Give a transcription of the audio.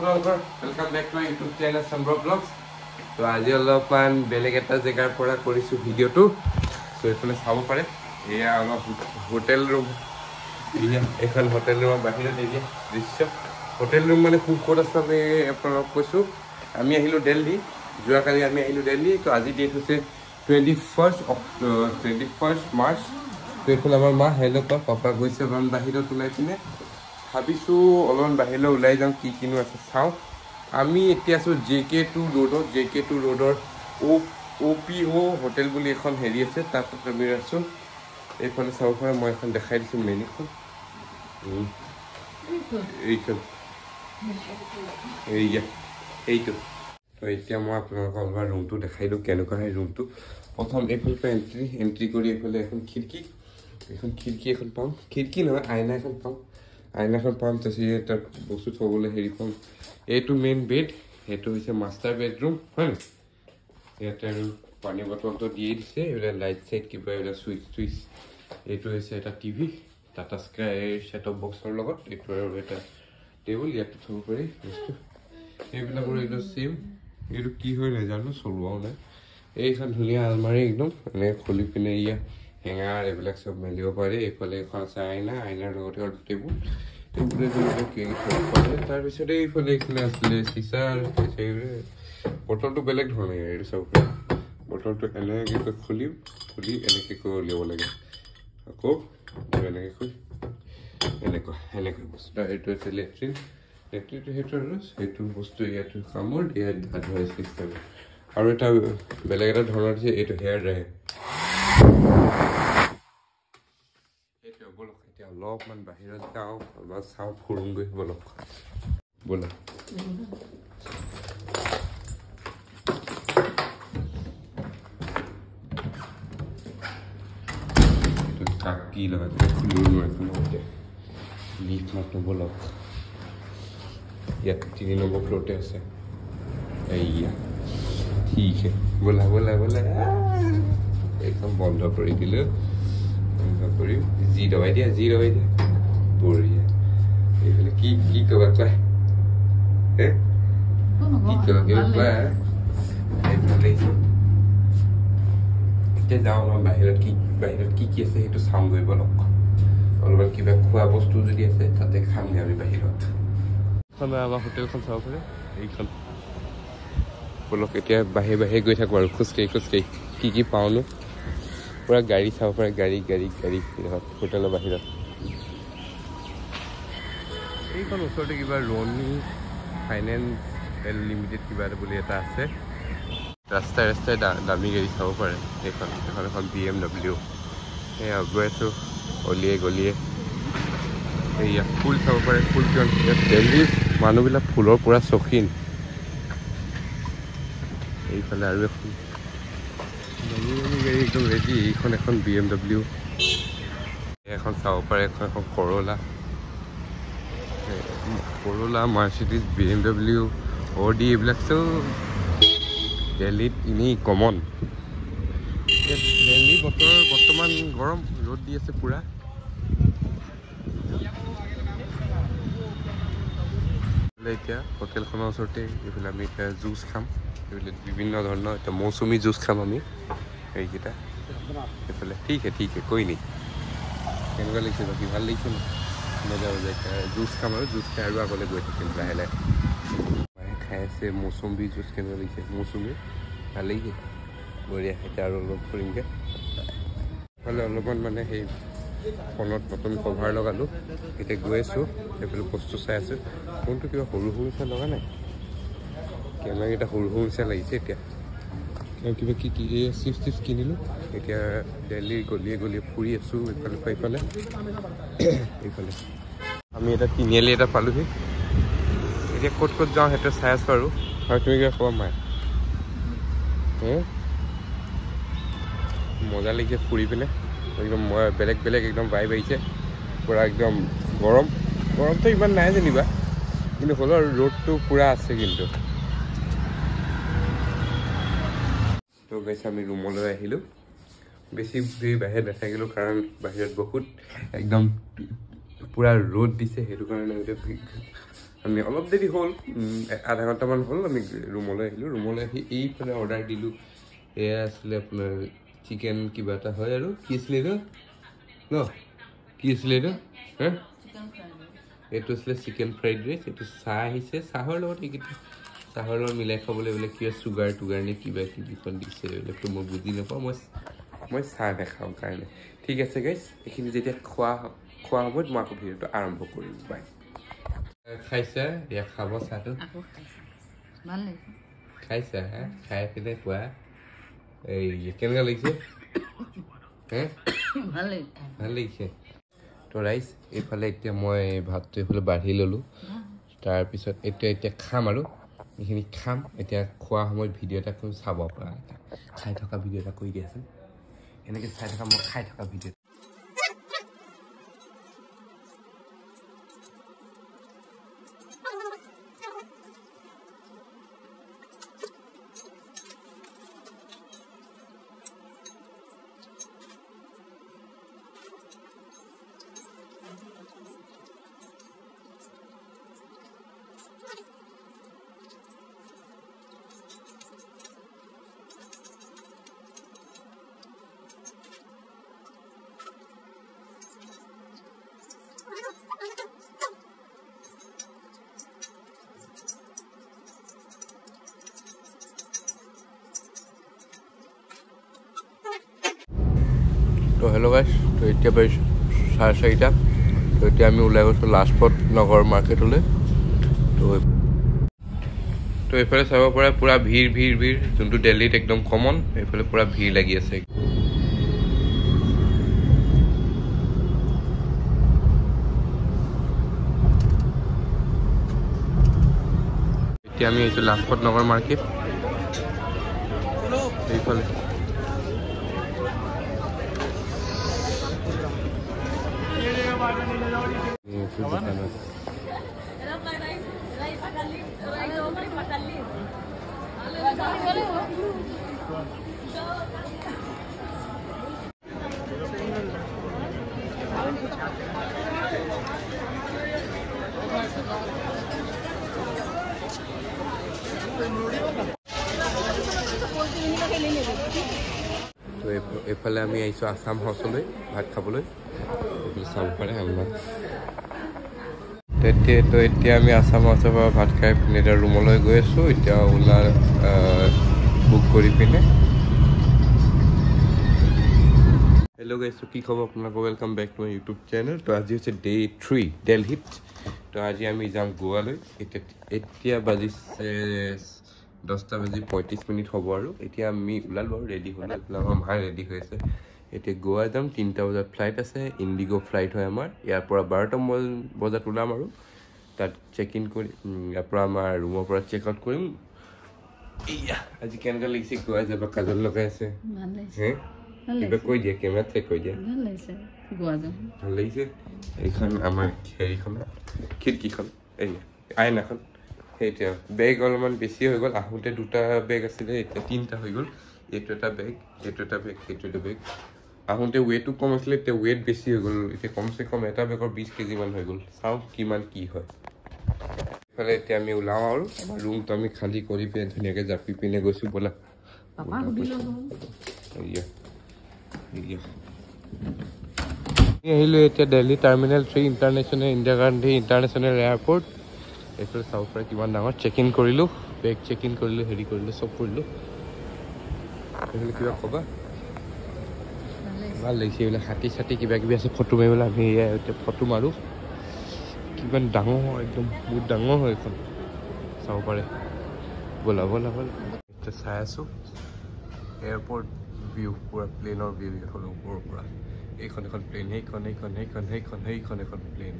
আপোনালোকৰ welcome back to YouTube channel সম্ভৱ blogs. তো আজি অলপমান বেলেগ এটা জেগাৰ পৰা কৰিছো ভিডিঅ'টো। তো এইফালে চাব পাৰে, এয়া আমাৰ হোটেল ৰুম। এখন হোটেল ৰুমৰ বাহিৰত এৰিয়া দৃশ্য। হোটেল ৰুম মানে ক'ত আছে আমি আপোনালোকক কৈছোঁ। আমি আহিলোঁ দিল্লী, যোৱাকালি আমি আহিলোঁ দিল্লী। তো আজি ডেট হৈছে 21 মাৰ্চ। তো এইফালে আমাৰ মা হেল্ল' পাপা গৈছে অলপমান বাহিৰত ওলাই পিনে। ভাবিছোঁ অলপমান বাহিৰলৈ ওলাই যাওঁ, কি কিনো আছে চাওঁ। আমি এতিয়া আছোঁ JK2 ৰোডত। JK2 ৰোডৰ OPO হোটেল বুলি এখন হেৰি আছে, তাত আমি আছোঁ। এইফালে চাব পাৰে, মই এখন দেখাই দিছোঁ মেনুখন। এইটো তো এতিয়া মই আপোনালোকক অলপমান ৰুমটো দেখাই দিওঁ, কেনেকুৱা হয় ৰুমটো। প্ৰথম এইফালৰ পৰা এণ্ট্ৰি কৰি এইফালে এখন খিৰিকী এখন পাম। খিৰিকী নহয়, আইনা এখন পাম। আইনাখন পাম, তাৰপিছত তাত বস্তু থ'বলৈ হেৰি পাম। এইটো মেইন বেড, সেইটো হৈছে মাষ্টাৰ বেডৰুম, হয় নাই? ইয়াতে আৰু পানী বটলটো দিয়ে দিছে, এইবিলাক লাইট চাইট কিবা এইবিলাক চুইচ। এইটো হৈছে এটা টিভি টাটা স্কাই ছেটঅপ বক্সৰ লগত। এইটো আৰু এটা টেবুল, ইয়াতে থ'ব পাৰি বস্তু। এইবিলাকৰ এইটো চেম, এইটো কি হয় নাজানো, চলোৱাও নাই। এইখন ধুনীয়া আলমাৰী একদম, এনেকৈ খুলি পিনে ইয়াত হেঙাৰ এইবিলাক চব মেলিব পাৰি। এইফালে এখন আছে আইনাৰ লগতে আৰু টেবুল। তাৰপিছতে এইফালে এইফালে আছিলে চিচাৰ। বটলটো বেলেগ ধৰণে, এইটো চাব পাৰে। বটলটো এনেকৈ খুলি এনেকৈ কৰি উলিয়াব লাগে। আকৌ এনেকৈ বস্তু। এইটো আছে লেট্ৰিন। লেট্ৰিনটো সেইটো বস্তু ইয়াত কামোৰ ইয়াত গা ধোৱা চিষ্টেম। আৰু এটা বেলেগ এটা ধৰণৰ দিছে, এইটো হেয়াৰ ড্ৰায়াৰ। বলক এতিয়া অলপমান বাহিৰত যাওঁ, অলপ চাওঁ, ফুৰোঁগৈ। বলক ব'লা। কি লগাই খুলিব নোৱাৰে লিফ্ট মাত্ৰ। বলক, ইয়াত 3 নম্বৰ ফ্ল'ৰতে আছে। এইয়া ঠিক আছে, ব'লা। একদম বন্ধ কৰি দিলোঁ। জি দবাই দিয়া বঢ়িয়া। এইফালে কি ক'বা কোৱা? কি ক'বা? এতিয়া যাওঁ আমাৰ বাহিৰত কি আছে সেইটো চাওঁগৈ। বলক অলপমান কিবা খোৱা বস্তু যদি আছে তাতে খামগৈ আমি বাহিৰত। আমাৰ হোটেলখন চাব পাৰে, এইখন। বলক এতিয়া বাহিৰে গৈ থাকোঁ আৰু খোজকাঢ়ি কি পাওঁনো। পুৰা গাড়ী চাব পাৰে, গাড়ী হোটেলৰ বাহিৰত। এইখন ওচৰতে কিবা ৰণী ফাইনেন্স লিমিটেড কিবা বুলি এটা আছে। ৰাস্তাই দামী গাড়ী চাব পাৰে। এখন BMW। এই গৈ আছোঁ গলিয়ে। এইয়া ফুল চাব পাৰে। ফুল কিমান দিল্লীৰ মানুহবিলাক ফুলৰ পৰা চখিন। এইফালে আৰু এখন দামী গাড়ী একদম ৰেডি। এইখন এখন BMW। এখন চাব পাৰে, এখন কৰলা, মাৰ্চিডিজ, BMW, Audi এইবিলাক চব দিল্লীত এনেই কমন। দিল্লী বতৰ বৰ্তমান গৰম, ৰ'দ দি আছে পুৰা। এতিয়া হোটেলখনৰ ওচৰতে এইফালে আমি এতিয়া জুচ খাম। এইবিলাক বিভিন্ন ধৰণৰ এতিয়া মৌচুমী জুচ খাম আমি। এইকেইটা এইফালে ঠিক কৈ নি কেনেকুৱা লাগিছে? বাকী ভাল লাগিছে ন? মজা এতিয়া জুচ খাম আৰু জুচ খাই আৰু আগলৈ গৈ থাকিম লাহে। খাই আছে মৌচুমী জুচ। কেনেকুৱা লাগিছে? মৌচুমী ভাল লাগিছে, বঢ়িয়া। এতিয়া আৰু অলপ ফুৰিমগৈ। এইফালে অলপমান মানে সেই ফোনত নতুন কভাৰ লগালোঁ, এতিয়া গৈ আছোঁ। এইফালে বস্তু চাই আছোঁ। ফোনটো কিবা সৰু নিচিনা লগা নাই, কেমেৰাকেইটা সৰু নিচিনা লাগিছে। এতিয়া আৰু কিবা কি চিপছ কিনিলোঁ। এতিয়া দিল্লীৰ গলিয়ে ফুৰি আছোঁ, এইফালে আমি এটা তিনিআলি এটা পালোঁহি। এতিয়া ক'ত যাওঁ সেইটো চাই আছোঁ আৰু তুমি কিবা ক'বা মায়ে? মজা লাগিছে ফুৰি পিনে, একদম বেলেগ একদম ভাইব আহিছে পুৰা। একদম গৰমটো ইমান নাই যেনিবা, কিন্তু হ'লেও আৰু ৰ'দটো পুৰা আছে। কিন্তু তো গৈছে আমি ৰুমলৈ আহিলোঁ। বেছি বাহিৰত নাথাকিলোঁ, কাৰণ বাহিৰত বহুত একদম পুৰা ৰ'দ দিছে। সেইটো কাৰণে আমি অলপ দেৰি হ'ল আধা ঘণ্টামান হ'ল আমি ৰুমলৈ আহিলোঁ ৰুমলৈ আহি এইফালে অৰ্ডাৰ দিলোঁ এয়া আছিলে আপোনাৰ চিকেন কিবা এটা হয় আৰু কি আছিলে এইটো ন কি আছিলে এইটো হা এইটো আছিলে চিকেন ফ্ৰাইড ৰাইচ এইটো চাহ আহিছে চাহৰ লগত এইকেইটা চাহৰ লগত মিলাই খাবলৈ বোলে কিবা চুগাৰ টুগাৰ নে কিবা কিবিখন দিছে এইবিলাকতো মই বুজি নাপাওঁ মই চাহ নাখাওঁ কাৰণে ঠিক আছে গাইজ এইখিনি যেতিয়া খোৱা সময়ত মই আকৌ ভিডিঅ'টো আৰম্ভ কৰিম বাই খাইছা এয়া খাব চাহটো খাইছা খাই পিনে কোৱা এই কেনেকুৱা লাগিছে হে ভাল লাগিছে তো ৰাইজ এইফালে এতিয়া মই ভাতটো এইফালে বাঢ়ি ল'লোঁ তাৰপিছত এতিয়া খাম আৰু এইখিনি খাম এতিয়া খোৱা সময়ত ভিডিঅ' এটা কৰি চাব পৰা খাই থকা ভিডিঅ' এটা কৰি দিয়াচোন এনেকৈ চাই থকা মই খাই থকা ভিডিঅ' তো হেল্ল' গাইছ তো এতিয়া পাইছোঁ 4:30 তো এতিয়া আমি ওলাই গৈছোঁ লাজপত নগৰ মাৰ্কেটলৈ তো এইফালে চাব পৰা পূৰা ভিৰ যোনটো দিল্লীত একদম কমন এইফালে পূৰা ভিৰ লাগি আছে এতিয়া আমি আহিছোঁ লাজপত নগৰ মাৰ্কেট এইফালে তো এইফালে আমি আহিছোঁ আছাম হাউচলৈ ভাত খাবলৈ চাব পাৰে আমাৰ তো এতিয়া আমি আছাম হাউচৰ পৰা ভাত খাই পিনে এতিয়া ৰুমলৈ গৈ আছোঁ এতিয়া ওলা বুক কৰি পিনে হেল্ল' গাইছ কি খবৰ আপোনালোকক welcome back to my YouTube channel তো আজি হৈছে ডে 3 দিল্লীত তো আজি আমি যাম গোৱালৈ এতিয়া বাজিছে 10:35 হ'ব আৰু এতিয়া আমি ওলালোঁ আৰু ৰেডি হ'লোঁ এইফালে আমাৰ মা ৰেডি হৈ আছে এতিয়া গোৱা যাম 3টা বজাত ফ্লাইট আছে ইণ্ডিগ' ফ্লাইট হয় আমাৰ ইয়াৰ পৰা 12টা বজাত ওলাম আৰু তাত চেক ইন কৰি ইয়াৰ পৰা আমাৰ ৰুমৰ পৰা চেক আউট কৰিম এয়া আজি কেনেকুৱা লাগিছে গোৱা যাব কাজল লগাই আছে হে কিবা কৈ দিয়া কেমেৰাত চেক কৈ দিয়া ভাল লাগিছে এইখন আমাৰ হেৰিখন খিৰিকীখন এই আইনাখন সেইটোৱে বেগ অলপমান বেছি হৈ গ'ল আহোঁতে 2টা বেগ আছিলে এতিয়া 3টা হৈ গ'ল এইটো এটা বেগ সেইটো এটা বেগ আহোঁতে ৱেইটো কম আছিলে এতিয়া ৱেইট বেছি হৈ গ'ল এতিয়া কমচে কম এটা বেগৰ 20 কেজিমান হৈ গ'ল চাওঁ কিমান কি হয় এইফালে এতিয়া আমি ওলাওঁ আৰু আমাৰ ৰুমটো আমি খালী কৰি পিনে ধুনীয়াকৈ জাপি পিনে গৈছোঁ ব'লা আহিলোঁ এতিয়া Delhi terminal 3 international Indira Gandhi international airport এইফালে চাব পাৰে কিমান ডাঙৰ চেক ইন কৰিলোঁ বেগ চেক ইন কৰিলোঁ হেৰি কৰিলোঁ চব কৰিলোঁ এইফালে কিবা ক'বা ভাল লাগিছে এইবিলাক হাতী চাতি কিবা কিবি আছে ফটো মাৰিবলৈ আমি এতিয়া ফটো মাৰোঁ কিমান ডাঙৰ হয় একদম বহুত ডাঙৰ হয় এইখন চাব পাৰে ব'লা এতিয়া চাই আছোঁ এয়াৰপৰ্ট ভিউ পূৰা প্লেনৰ ভিউ এইখন ওপৰৰ পৰা এইখন এখন প্লেন সেইখন এখন প্লেন